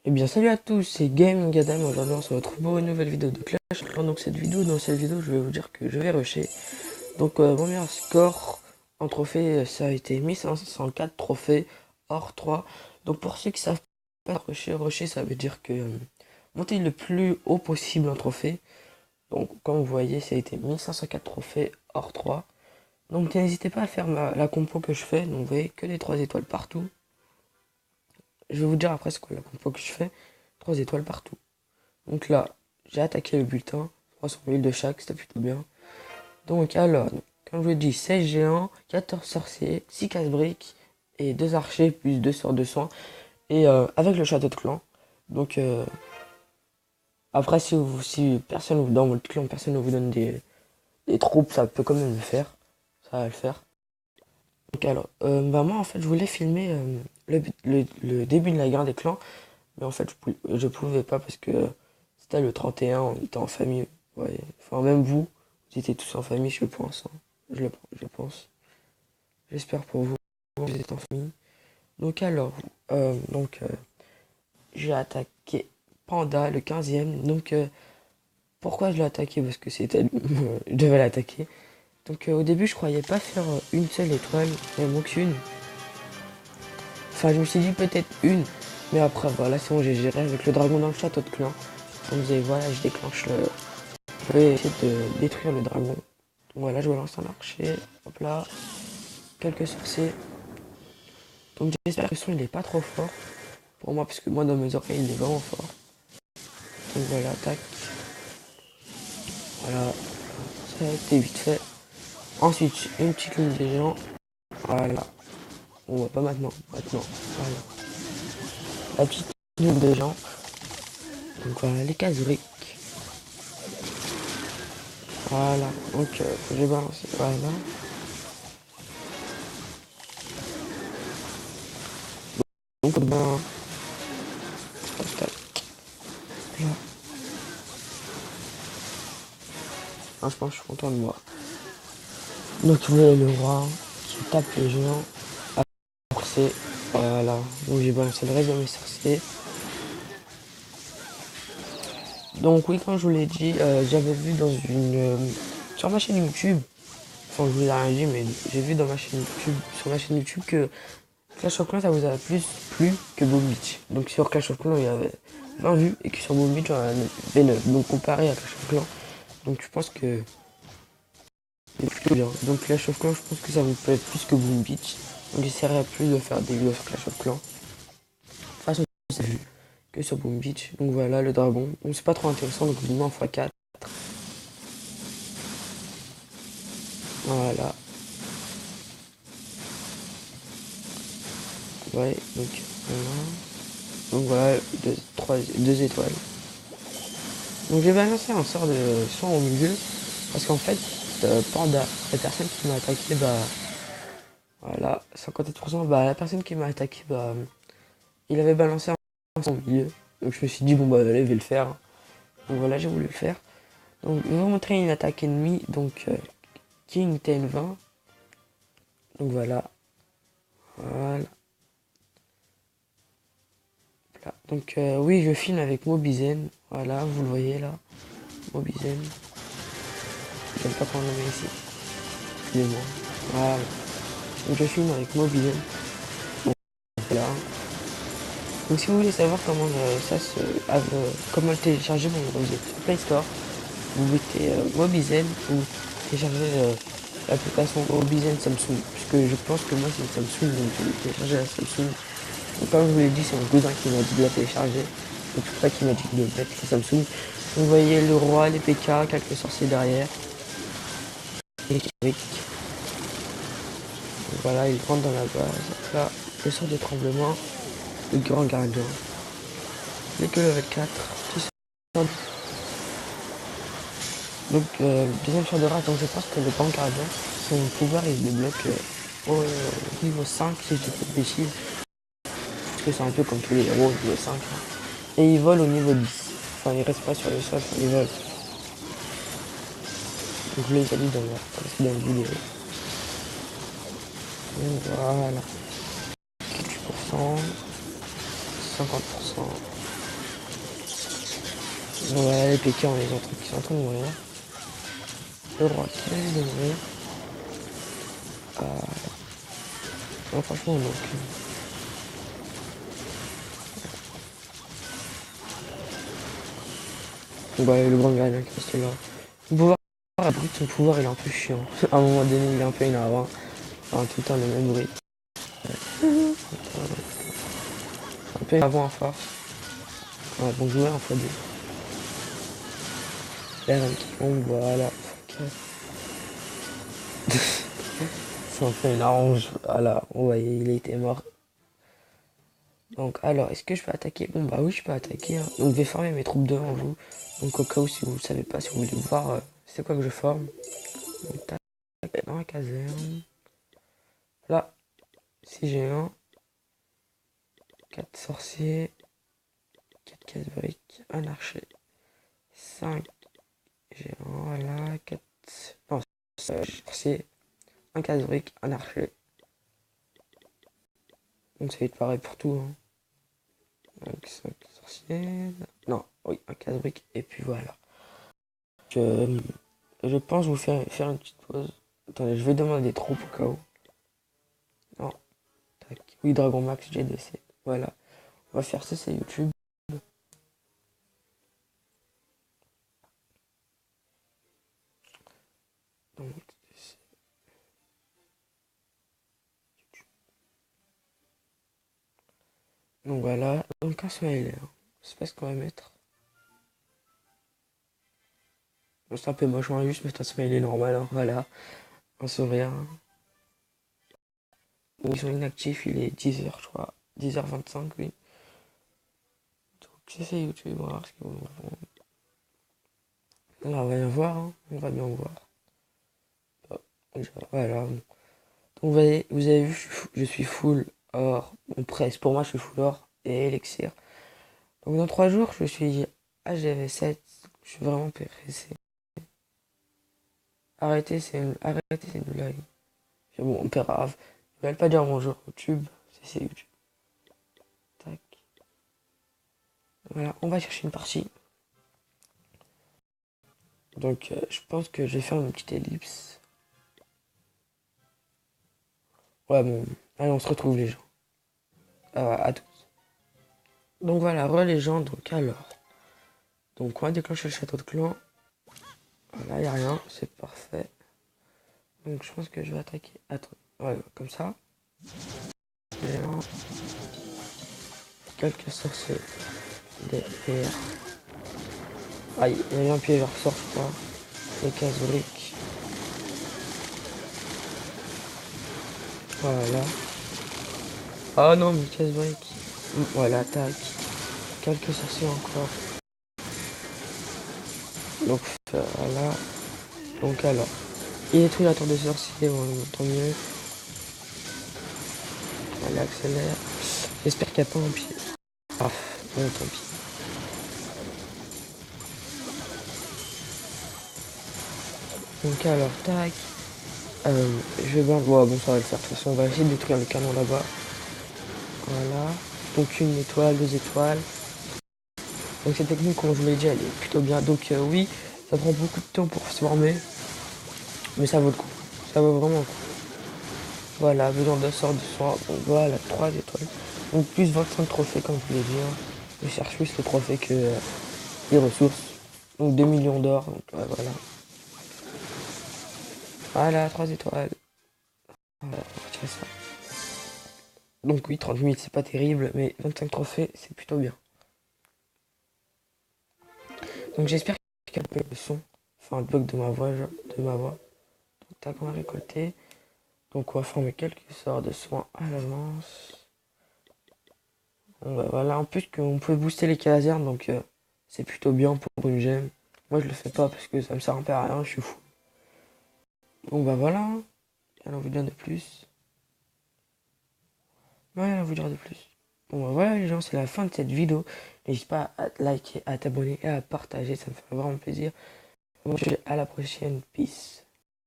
Eh bien salut à tous, c'est Game Gadam. Aujourd'hui on se retrouve pour une nouvelle vidéo de Clash. Donc dans cette vidéo je vais vous dire que je vais rusher. Donc mon meilleur score en trophée ça a été 1504 trophées hors 3. Donc pour ceux qui savent pas rusher ça veut dire que monter le plus haut possible en trophée. Donc comme vous voyez ça a été 1504 trophées hors 3. Donc n'hésitez pas à faire la compo que je fais. Donc vous voyez que des 3 étoiles partout. Je vais vous dire après ce que la compo que je fais. 3 étoiles partout. Donc là, j'ai attaqué le bulletin. 300 000 de chaque, c'était plutôt bien. Donc alors, comme je vous dis, 16 géants, 14 sorciers, 6 casse-briques et 2 archers, plus 2 sorts de soins. Et avec le château de clan. Donc après, si personne dans votre clan, personne ne vous donne des troupes, ça peut quand même le faire. Ça va le faire. Donc alors, moi en fait, je voulais filmer le début de la guerre des clans. Mais en fait, je pouvais pas parce que c'était le 31, on était en famille. Ouais. Enfin, même vous, vous étiez tous en famille, je pense. Hein. Je pense. J'espère pour vous, vous êtes en famille. Donc alors, j'ai attaqué Panda, le 15e. Donc, pourquoi je l'ai attaqué? Parce que c'était... je devais l'attaquer. Donc, au début, je croyais pas faire une seule étoile, même aucune. Enfin, je me suis dit peut-être une. Mais après, voilà, c'est bon, j'ai géré avec le dragon dans le château de clan. On me disait, voilà, je déclenche le... Je vais essayer de détruire le dragon. Donc voilà, je balance un archer. Hop là. Quelques sorciers. Donc j'espère que le son il est pas trop fort. Pour moi, parce que moi dans mes oreilles il est vraiment fort. Donc voilà, tac. Voilà. Ça a été vite fait. Ensuite, une petite ligne des géants. Voilà. On voit pas maintenant. Maintenant. Voilà. La petite ligne des géants. Donc voilà, les cases-briques. Voilà. Donc j'ai balancé. Voilà. Donc ben. Tac. Là. Franchement, je suis content de moi. Donc vous voyez le roi qui tape les géants. Sorcier. Voilà. Donc j'ai balancé le reste de mes sorciers. Donc oui, comme je vous l'ai dit, j'avais vu dans sur ma chaîne YouTube, enfin je vous ai rien dit, mais j'ai vu dans ma chaîne YouTube, sur ma chaîne YouTube que Clash of Clans ça vous a plus plu que Boom Beach. Donc sur Clash of Clans il y avait 20 vues et que sur Boom Beach j'en avais 9. Donc comparé à Clash of Clans, donc je pense que c'est plutôt bien. Donc Clash of Clans je pense que ça vous plaît plus que Boom Beach. Donc j'essaierai plus de faire des vidéos sur Clash of Clans. De toute façon c'est vu que sur Boom Beach. Donc voilà le dragon. Donc c'est pas trop intéressant, donc je vous mets en x4. Voilà. Ouais, voilà, deux étoiles. Donc j'ai balancé un sort de soin au milieu. Parce qu'en fait, Panda, la personne qui m'a attaqué, bah. Voilà, 57%, bah la personne qui m'a attaqué, bah. Il avait balancé un sort au milieu. Donc je me suis dit, bon bah allez, je vais le faire. Donc voilà, j'ai voulu le faire. Donc je vais vous montrer une attaque ennemie. Donc King TN20. Donc voilà. Voilà. Donc oui, je filme avec Mobizen. Voilà, vous le voyez là. Mobizen. Je ne sais pas comment le nommer ici. Excusez-moi. Voilà. Donc je filme avec Mobizen. Voilà. Donc si vous voulez savoir comment comment le télécharger, bon, vous êtes sur Play Store. Vous mettez Mobizen ou téléchargez l'application Mobizen Samsung. Puisque je pense que moi c'est une Samsung, donc je vais télécharger la Samsung. Donc comme je vous l'ai dit, c'est mon cousin qui m'a dit de la télécharger. Donc c'est pour ça qu'il m'a dit de mettre la Samsung. Vous voyez le roi, les PK, quelques sorciers derrière. Et les briques. Voilà, il rentre dans la base. Là, le sort de tremblement, le grand gardien. Les que level 4. Donc, deuxième sort de race, donc je pense que le grand gardien, son pouvoir il se débloque au niveau 5, si je dis pas de bêtises. Parce que c'est un peu comme tous les héros, niveau 5. Hein. Et il vole au niveau 10. Enfin, il reste pas sur le sol, il vole. Donc, je l'ai déjà dit dans la précédente vidéo. Donc, voilà. 48%, 50%. Donc voilà les pékins, les autres qui sont en train de mourir. Le roi qui vient de mourir. Non, franchement, donc. Bah, le grand gardien qui reste là. Son pouvoir, à brut, son pouvoir il est un peu chiant. À un moment donné, il est un peu énervant. Enfin, tout le temps le même bruit. Un peu énervant à force. Ouais, bon jouer en x2. RM qui tombe, voilà. C'est un peu une orange. Voilà, ouais, il était mort. Donc, alors, est-ce que je peux attaquer? Bon, bah oui, je peux attaquer, hein. Donc, je vais former mes troupes devant vous. Donc, au cas où, si vous ne savez pas, si vous voulez voir, c'est quoi que je forme. Donc, tac, dans la caserne. Là, 6 géants, 4 sorciers, 4 casse-briques, un archer, 5 géants, voilà, 4... Non, sorciers, un casse-brique, un archer. Donc, ça va être pareil pour tout, hein. Donc, 5 sorciers... Non, oui, un casse-brique, et puis voilà. Je pense vous faire une petite pause. Attendez, je vais demander des troupes au cas où. Non, tac. Oui, Dragon Max GDC. Voilà. On va faire ça, c'est YouTube. Donc, voilà. Donc un smiley. Hein. Je sais pas ce qu'on va mettre. Bon, c'est un peu moche, on va juste mettre un smiley normal. Hein. Voilà. Un sourire. Hein. Ils sont inactifs, il est 10h, je crois. 10h25, oui. Donc j'essaie YouTube, on va voir ce qu'ils vont nous répondre. On va bien voir, hein. On va bien voir. Voilà. Donc, vous avez vu, je suis full or. Bon, presque. Pour moi, je suis full or et élixir. Donc, dans 3 jours, je suis HDV7. Je suis vraiment pressé. Arrêtez, c'est une blague. C'est bon, on grave. Ils veulent pas dire bonjour YouTube. C'est YouTube. Tac. Voilà, on va chercher une partie. Donc, je pense que je vais faire une petite ellipse. Ouais, bon. Allez, on se retrouve, les gens. À tous. Donc, voilà, les gens. Donc, alors. Donc, on va déclencher le château de clan. Voilà, y a rien. C'est parfait. Donc, je pense que je vais attaquer. Attends. Voilà, comme ça. Géant. Quelques sorciers. Des PR. Aïe, il y a un piège à ressort, je crois. Les casse-briques. Voilà. Ah non, mais casse-briques. Voilà, tac. Quelques sorciers encore. Donc voilà. Donc alors. Il détruit la tour des sorciers, bon, tant mieux. Allez, accélère. J'espère qu'il n'y a pas un pied. Ah, bon, tant pis. Donc alors, tac. Je vais voir. Bon, ça va le faire. De toute façon, on va essayer de détruire le canon là-bas. Voilà. Donc une étoile, 2 étoiles. Donc cette technique, comme je vous l'ai dit, elle est plutôt bien. Donc oui, ça prend beaucoup de temps pour se former. Mais ça vaut le coup. Ça vaut vraiment le coup. Voilà, besoin d'un sort de soin. Donc voilà, 3 étoiles. Donc plus 25 trophées, comme je vous l'ai dit. Hein. Je cherche plus les trophées que les ressources. Donc 2 millions d'or. Donc voilà. Voilà, 3 étoiles. Voilà, on retire ça. Donc oui, 30 000, c'est pas terrible, mais 25 trophées, c'est plutôt bien. Donc j'espère qu'il y a un peu de son. Enfin, le bug de ma voix. Donc tac, on va récolter. Donc on va former quelques sorts de soins à l'avance. Bon, bah, voilà, en plus qu'on peut booster les casernes, donc c'est plutôt bien pour une gemme. Moi je le fais pas parce que ça me sert un peu à rien, je suis fou. Bon bah voilà, hein. Rien à vous dire de plus. Rien à vous dire de plus. Bon bah voilà les gens, c'est la fin de cette vidéo. N'hésite pas à liker, à t'abonner et à partager, ça me fait vraiment plaisir. Moi je dis à la prochaine, peace.